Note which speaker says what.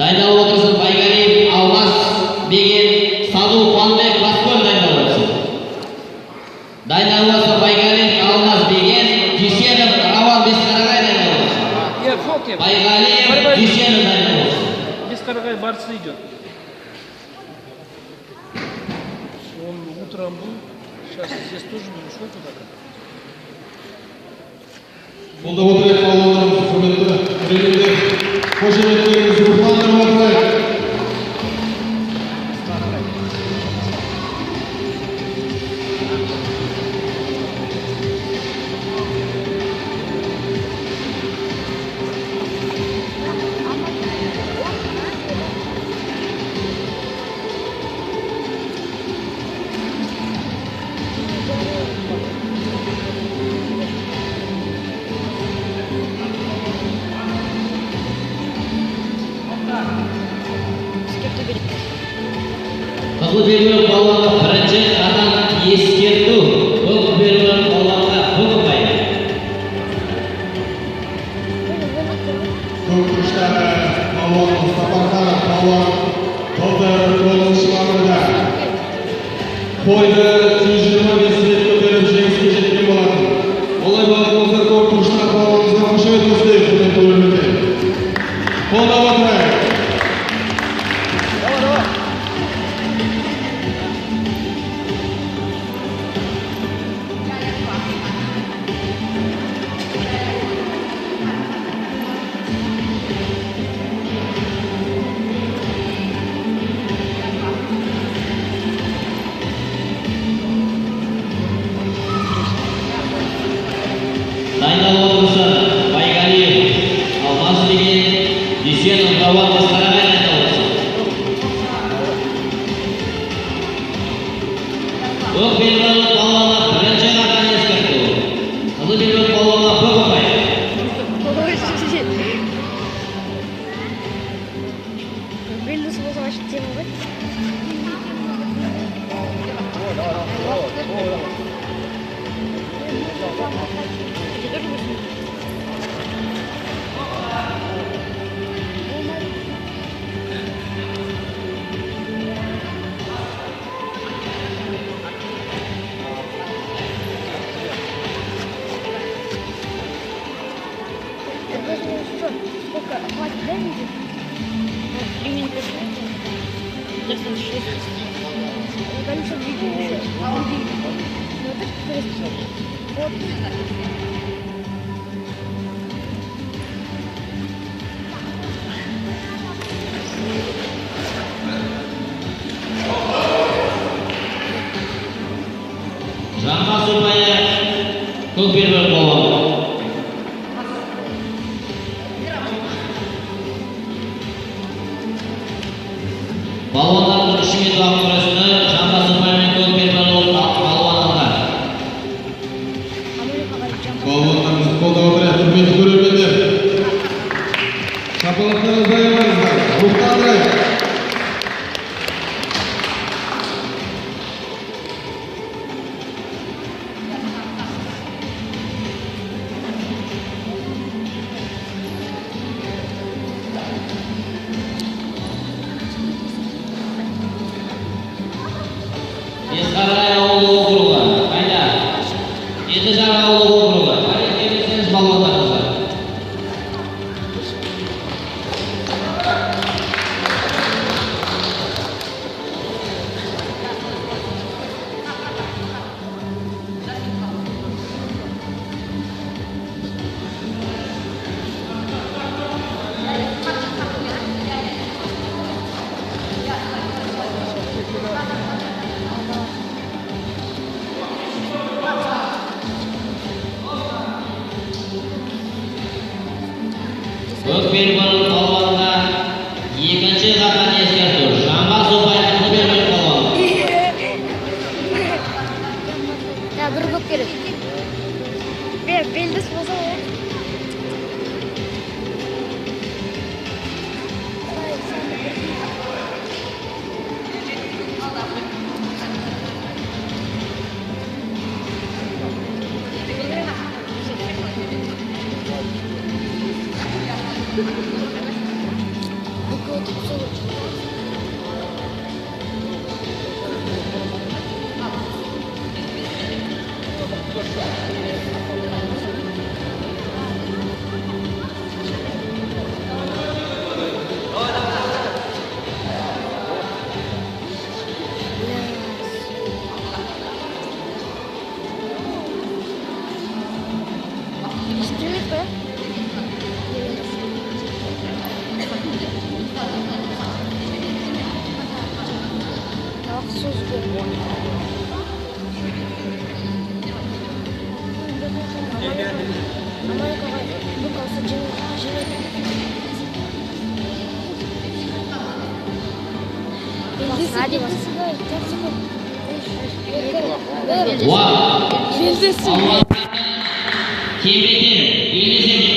Speaker 1: Dayınalı otursun Baygalip, Almaz, Begin, Saду, Қуанбек, Баскөл дайындалып отырсын. Дайындалып отырсын Байгалиев, Алмаз, Беген, Дүйсенов, Раван, Бесқарағай дайындалып отырсын. Байгалиев, Дүйсенов дайындалып отырсын.
Speaker 2: Бесқарағай барысы идет. Он утром был, сейчас здесь тоже не ушел туда.
Speaker 3: Қолдап отырайық балаларымыз, құрметті тренерлер, қошеметтеріңізді рухтандырып отырайық.
Speaker 1: Қызыл белбеу балуанға бірінші қадам ескерту. Көк белбеу балуанға Бұғыбай.
Speaker 3: Көк күштері балуан Мұстапарханов, балуан Былтыр 9-шыларында қойды 125 рет көтеріп жеңіске жеткен болатын. Олай болатын болса көк күштер балуанымызға қошемет көрсетейік, құрметті көрермендер. Қолдап отырайық.
Speaker 1: Дайындалып отырсын Байгалиев, Алмаз, Беген, Дүйсенов, Раван, Бесқарағай дайындалып отырсын. Көк белбеу балуанға бірінші қадам ескерту. Қызыл белбеу балуанға Бұғыбай.
Speaker 4: Белгісі болса ашып тема ғой. Сколько? Хватит, да, видео? 3 минуты. Достаточно 6. Конечно, видео еще. Вот это вот.
Speaker 1: Жамбас ұпайы көк белбеу балуанға. Балуандар 3 минут уақыт күресіне жамбас ұпайымен көк белбеу балуанға.
Speaker 3: Балуандарымызды қолдап отырайық, құрметті көрермендер. Шапалақтарыңызды аямаңыздар, рухтандырайық.
Speaker 1: Бесқарағай ауылы округі. Қайда? Жетіжар ауылы округі. Қайда келесеңіз балуандарыңызға. Көк белбеу балуанға екінші қадам ескерту. Жамбас ұпайы қызыл белбеу балуанға.
Speaker 4: Ya dur bak gerek. Belgisi olsa o. Стримит, да? Махсус был.
Speaker 1: One. Almaz. Kim bitir? İngilizce